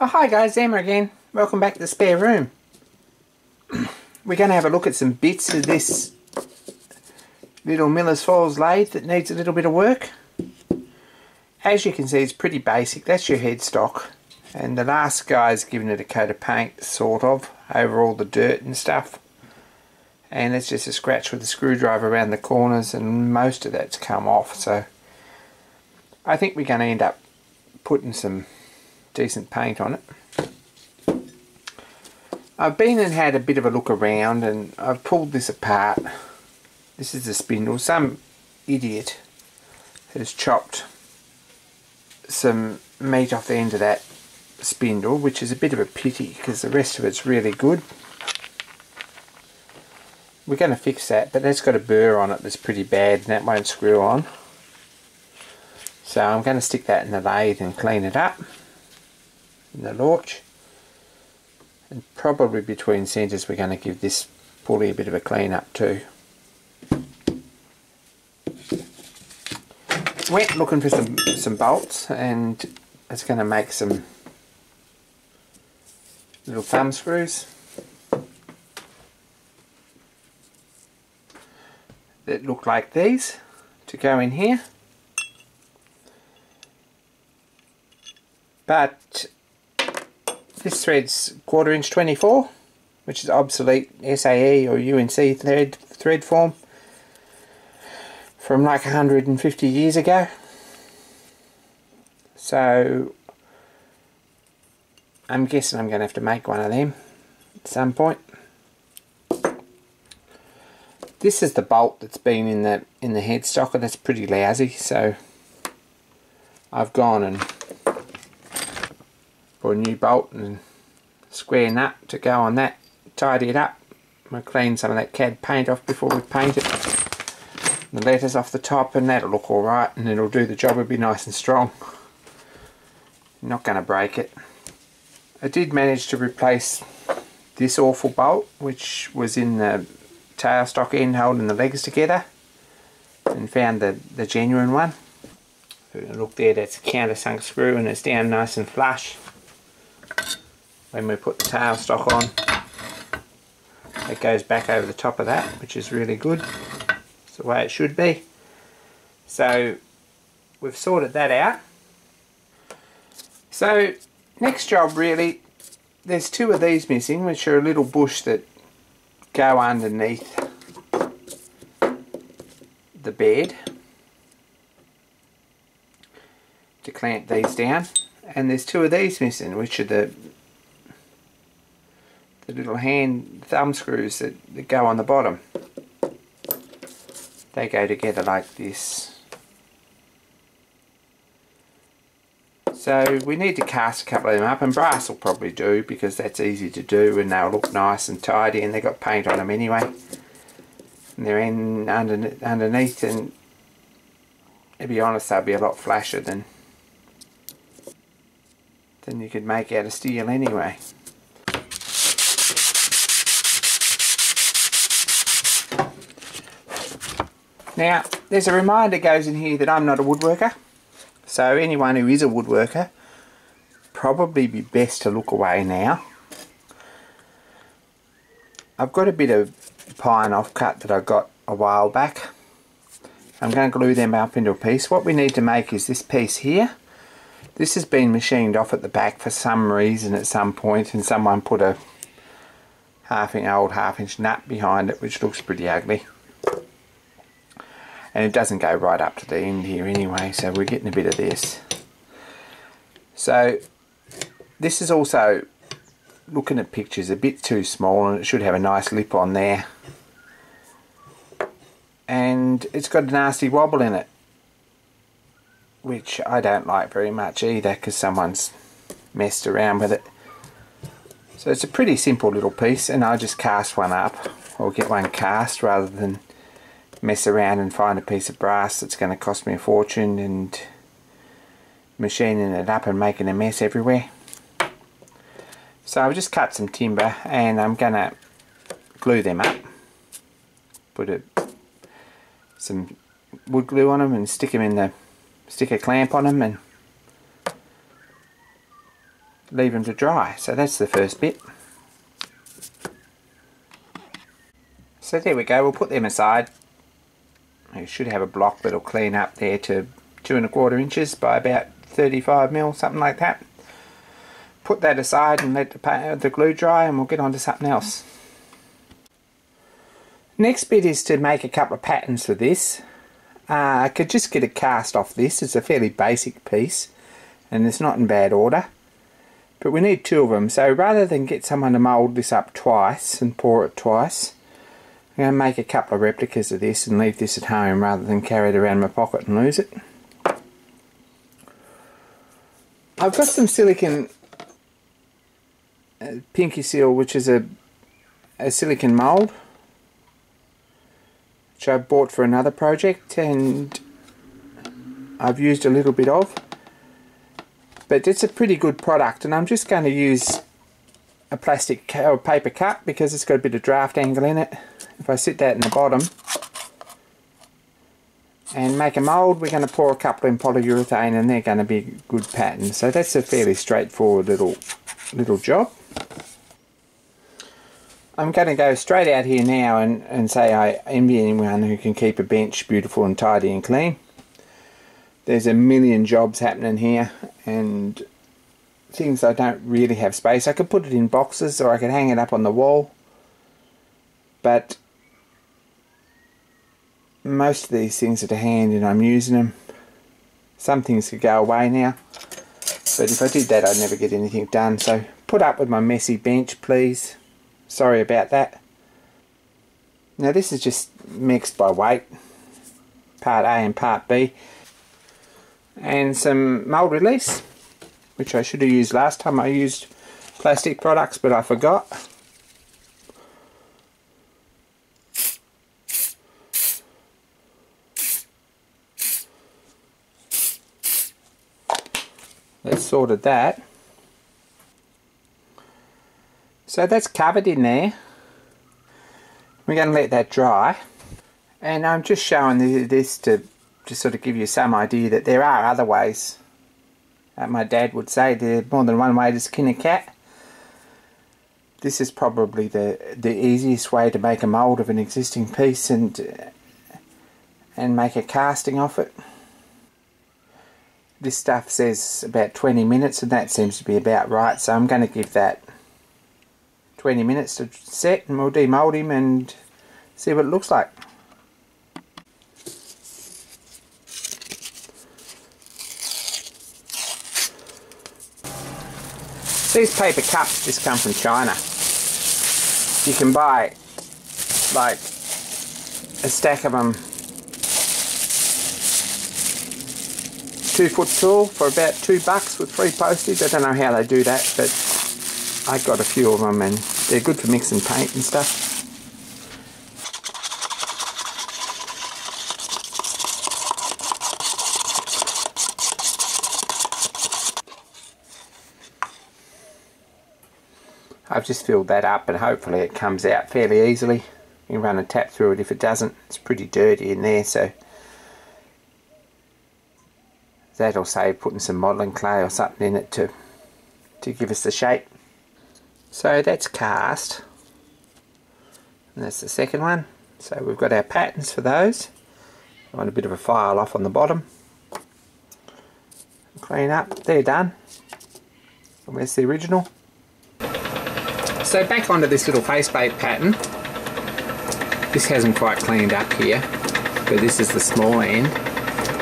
Oh, hi guys, Emma again. Welcome back to the spare room. We're going to have a look at some bits of this little Miller's Falls lathe that needs a little bit of work. As you can see, it's pretty basic. That's your headstock, and the last guy's given it a coat of paint, sort of, over all the dirt and stuff. And it's just a scratch with a screwdriver around the corners, and most of that's come off. So I think we're going to end up putting some decent paint on it. I've been and had a bit of a look around, and I've pulled this apart. This is the spindle. Some idiot has chopped some meat off the end of that spindle, which is a bit of a pity because the rest of it's really good. We're going to fix that, but that's got a burr on it that's pretty bad and that won't screw on. So I'm going to stick that in the lathe and clean it up in the launch. And probably between centres we're going to give this pulley a bit of a clean up too. Went looking for some bolts, and it's going to make some little thumb screws that look like these to go in here. But this thread's 1/4 inch 24, which is obsolete SAE or UNC thread form from like 150 years ago. So I'm guessing I'm going to have to make one of them at some point. This is the bolt that's been in the headstock, and that's pretty lousy, so I've gone and put a new bolt and square nut to go on that, tidy it up. We'll clean some of that cad paint off before we paint it. The letters off the top, and that'll look alright, and it'll do the job. It'll be nice and strong. Not going to break it. I did manage to replace this awful bolt, which was in the tailstock end holding the legs together, and found the genuine one. Look there, that's a countersunk screw, and it's down nice and flush. When we put the tailstock on, it goes back over the top of that, which is really good. It's the way it should be. So we've sorted that out. So next job, really, there's two of these missing, which are a little bush that go underneath the bed to clamp these down, and there's two of these missing, which are the little hand thumb screws that go on the bottom. They go together like this. So we need to cast a couple of them up, and brass will probably do because that's easy to do and they'll look nice and tidy, and they've got paint on them anyway. And they're underneath, and to be honest, they'll be a lot flasher than you could make out of steel anyway. Now, there's a reminder goes in here that I'm not a woodworker, so anyone who is a woodworker, probably be best to look away now. I've got a bit of pine offcut that I got a while back. I'm going to glue them up into a piece. What we need to make is this piece here. This has been machined off at the back for some reason at some point, and someone put a old half-inch nut behind it, which looks pretty ugly. And it doesn't go right up to the end here anyway, so we're getting a bit of this. So this is also, looking at pictures, a bit too small, and it should have a nice lip on there. And it's got a nasty wobble in it, which I don't like very much either because someone's messed around with it. So it's a pretty simple little piece, and I'll just cast one up, or get one cast rather than mess around and find a piece of brass that's going to cost me a fortune and machining it up and making a mess everywhere. So I've just cut some timber, and I'm going to glue them up, put some wood glue on them and stick a clamp on them and leave them to dry. So that's the first bit. So there we go, we'll put them aside. You should have a block that'll clean up there to 2¼ inches by about 35mm, something like that. Put that aside and let the glue dry, and we'll get on to something else. Next bit is to make a couple of patterns for this. I could just get a cast off this. It's a fairly basic piece and it's not in bad order. But we need 2 of them, so rather than get someone to mould this up twice and pour it twice, I'm going to make a couple of replicas of this and leave this at home rather than carry it around in my pocket and lose it. I've got some silicone pinky seal, which is a silicone mould, which I bought for another project and I've used a little bit of. But it's a pretty good product, and I'm just going to use a plastic or paper cup because it's got a bit of draft angle in it. If I sit that in the bottom and make a mould, we're going to pour a couple in polyurethane and they're going to be good patterns. So that's a fairly straightforward little job. I'm going to go straight out here now and say I envy anyone who can keep a bench beautiful and tidy and clean. There's a million jobs happening here and things I don't really have space. I could put it in boxes or I could hang it up on the wall, but most of these things are to hand and I'm using them. Some things could go away now, but if I did that I'd never get anything done, so put up with my messy bench please. Sorry about that. Now this is just mixed by weight, part A and part B, and some mould release, which I should have used last time I used plastic products, but I forgot. Let's sorted that. So that's covered in there. We're going to let that dry, and I'm just showing this to just sort of give you some idea that there are other ways. My dad would say there's more than one way to skin a cat. This is probably the easiest way to make a mould of an existing piece and make a casting off it. This stuff says about 20 minutes and that seems to be about right, so I'm going to give that 20 minutes to set and we'll demould him and see what it looks like. These paper cups just come from China. You can buy like a stack of them 2 foot tall for about $2 with free postage. I don't know how they do that, but I got a few of them and they're good for mixing paint and stuff. I've just filled that up and hopefully it comes out fairly easily. You can run a tap through it if it doesn't. It's pretty dirty in there, so that'll save putting some modelling clay or something in it to give us the shape. So that's cast, and that's the second one. So we've got our patterns for those. I want a bit of a file off on the bottom. Clean up, they're done. And where's the original? So back onto this little faceplate pattern. This hasn't quite cleaned up here, but this is the small end.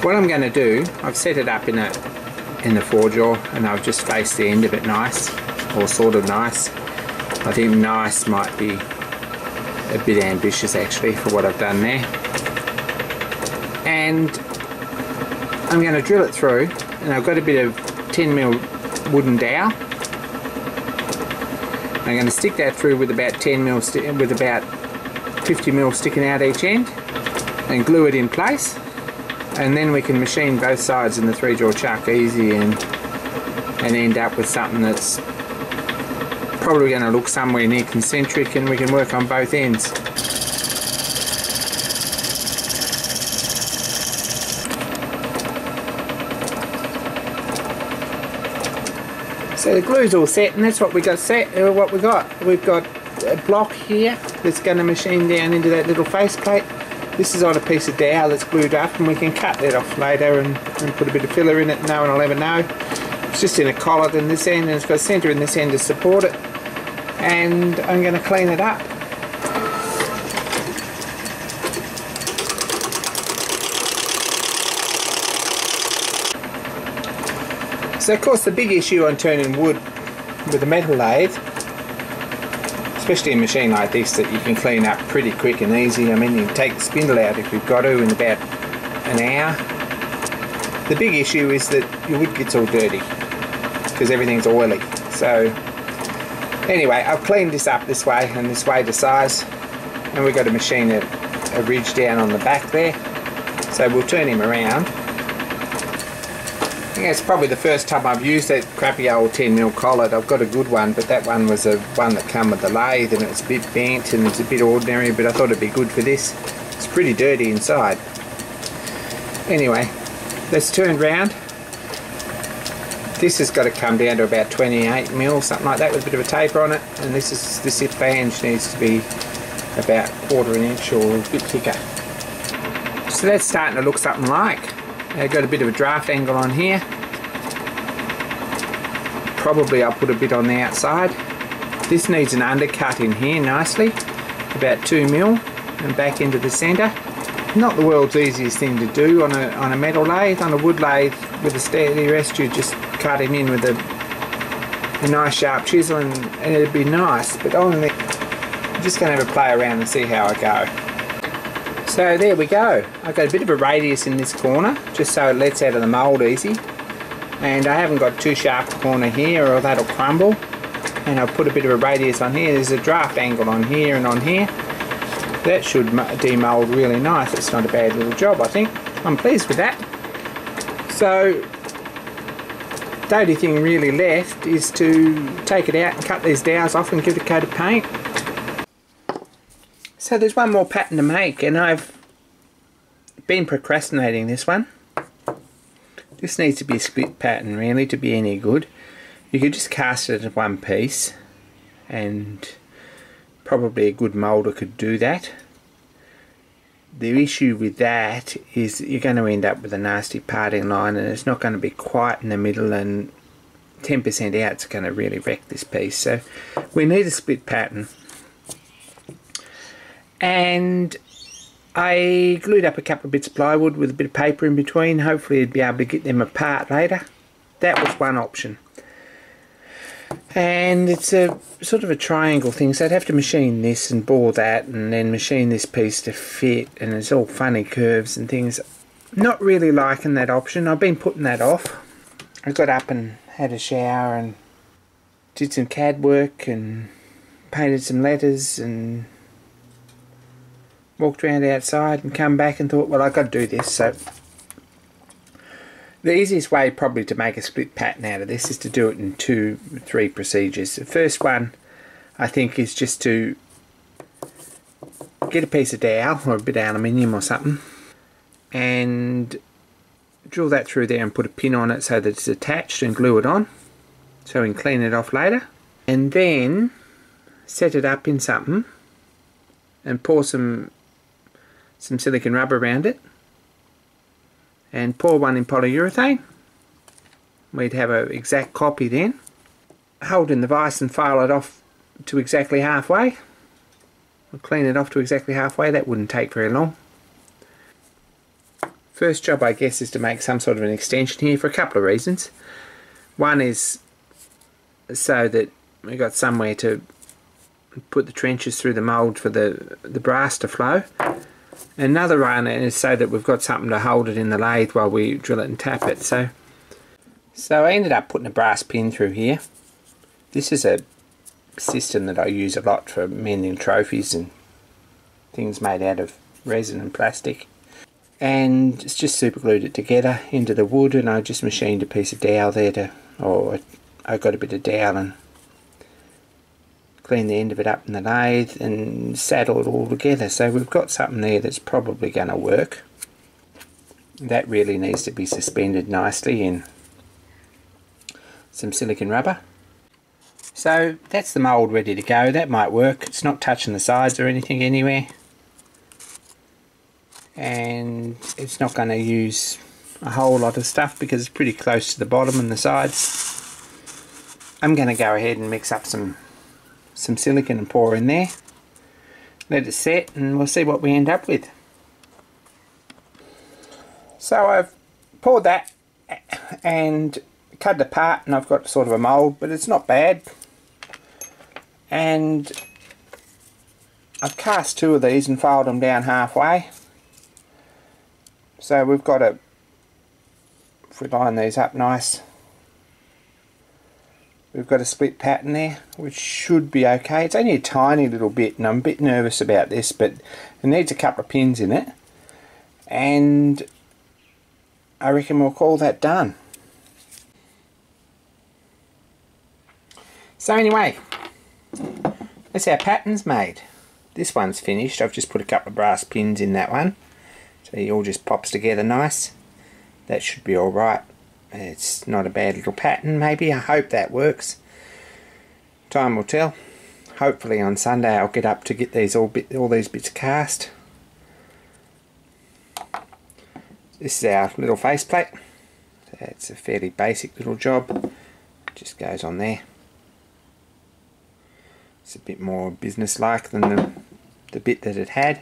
What I'm going to do, I've set it up in the four-jaw and I've just faced the end of it nice, or sort of nice. I think nice might be a bit ambitious actually for what I've done there. And I'm going to drill it through, and I've got a bit of 10mm wooden dowel. I'm going to stick that through with about 10mm, with about 50mm sticking out each end, and glue it in place. And then we can machine both sides in the 3-jaw chuck easy and end up with something that's probably going to look somewhere near concentric, and we can work on both ends. So the glue's all set, and that's what we got set. What we got, we've got a block here that's going to machine down into that little faceplate. This is on a piece of dowel that's glued up, and we can cut that off later and put a bit of filler in it. No one will ever know. It's just in a collet in this end, and it's got a centre in this end to support it. And I'm going to clean it up. So of course the big issue on turning wood with a metal lathe, especially a machine like this that you can clean up pretty quick and easy. I mean, you can take the spindle out if you've got to in about an hour. The big issue is that your wood gets all dirty because everything's oily. So anyway, I've cleaned this up this way and this way to size, and we've got to machine a ridge down on the back there. So we'll turn him around. I think it's probably the first time I've used that crappy old 10mm collet. I've got a good one, but that one was one that came with the lathe, and it was a bit bent and it's a bit ordinary, but I thought it'd be good for this. It's pretty dirty inside. Anyway, let's turn round. This has got to come down to about 28mm, something like that, with a bit of a taper on it, and this hip flange needs to be about 1/4 inch or a bit thicker. So that's starting to look something like. I've got a bit of a draft angle on here. Probably I'll put a bit on the outside. This needs an undercut in here nicely, about 2mm, and back into the centre. Not the world's easiest thing to do on a metal lathe. On a wood lathe with a steady rest, you just cut him in with a nice sharp chisel and it'd be nice. But I'm just going to have a play around and see how I go. So there we go. I've got a bit of a radius in this corner, just so it lets out of the mould easy. And I haven't got too sharp a corner here or that'll crumble. And I'll put a bit of a radius on here. There's a draft angle on here and on here. That should demould really nice. It's not a bad little job, I think. I'm pleased with that. So the only thing really left is to take it out and cut these dowels off and give it a coat of paint. So there's one more pattern to make, and I've been procrastinating this one. This needs to be a split pattern really to be any good. You could just cast it in one piece, and probably a good moulder could do that. The issue with that is you're going to end up with a nasty parting line, and it's not going to be quite in the middle, and 10% out is going to really wreck this piece. So we need a split pattern. And I glued up a couple of bits of plywood with a bit of paper in between. Hopefully I'd be able to get them apart later. That was one option. And it's a sort of a triangle thing, so I'd have to machine this and bore that and then machine this piece to fit, and it's all funny curves and things. Not really liking that option. I've been putting that off. I got up and had a shower and did some CAD work and painted some letters and walked around outside and come back and thought, well, I've got to do this. So the easiest way probably to make a split pattern out of this is to do it in 2-3 procedures. The first one I think is just to get a piece of dowel or a bit of aluminium or something and drill that through there and put a pin on it so that it's attached and glue it on so we can clean it off later, and then set it up in something and pour some silicone rubber around it and pour one in polyurethane. We'd have an exact copy then. Hold in the vise and file it off to exactly halfway. We'll clean it off to exactly halfway. That wouldn't take very long. First job, I guess, is to make some sort of an extension here for a couple of reasons. One is so that we've got somewhere to put the trenches through the mould for the brass to flow. Another one is so that we've got something to hold it in the lathe while we drill it and tap it. So I ended up putting a brass pin through here. This is a system that I use a lot for mending trophies and things made out of resin and plastic. And it's just super glued it together into the wood, and I just machined a piece of dowel there I got a bit of dowel and clean the end of it up in the lathe and saddle it all together. So we've got something there that's probably going to work. That really needs to be suspended nicely in some silicone rubber. So that's the mould ready to go. That might work. It's not touching the sides or anything anywhere. And it's not going to use a whole lot of stuff because it's pretty close to the bottom and the sides. I'm going to go ahead and mix up some silicone and pour in there. Let it set and we'll see what we end up with. So I've poured that and cut it apart, and I've got sort of a mould, but it's not bad. And I've cast 2 of these and filed them down halfway. So we've got a, if we line these up nice, we've got a split pattern there, which should be okay. It's only a tiny little bit, and I'm a bit nervous about this, but it needs a couple of pins in it. And I reckon we'll call that done. So anyway, that's our pattern's made. This one's finished. I've just put a couple of brass pins in that one, so it all just pops together nice. That should be alright. It's not a bad little pattern maybe. I hope that works. Time will tell. Hopefully on Sunday I'll get up to get these all these bits cast. This is our little faceplate. It's a fairly basic little job. Just goes on there. It's a bit more business-like than the bit that it had.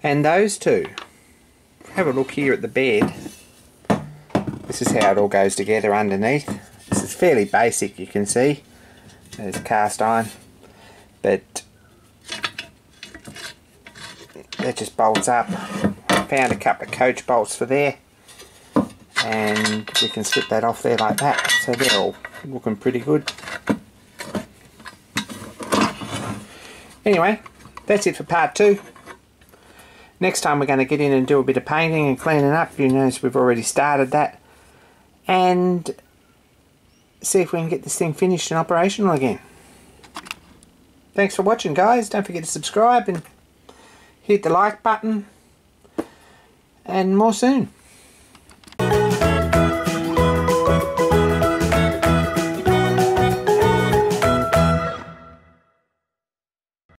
And those two. Have a look here at the bed. This is how it all goes together underneath. This is fairly basic, you can see. There's cast iron. But that just bolts up. Found a couple of coach bolts for there, and we can slip that off there like that, so they're all looking pretty good. Anyway, that's it for part 2. Next time we're going to get in and do a bit of painting and cleaning up. You notice we've already started that, and see if we can get this thing finished and operational again. Thanks for watching, guys. Don't forget to subscribe and hit the like button. And more soon.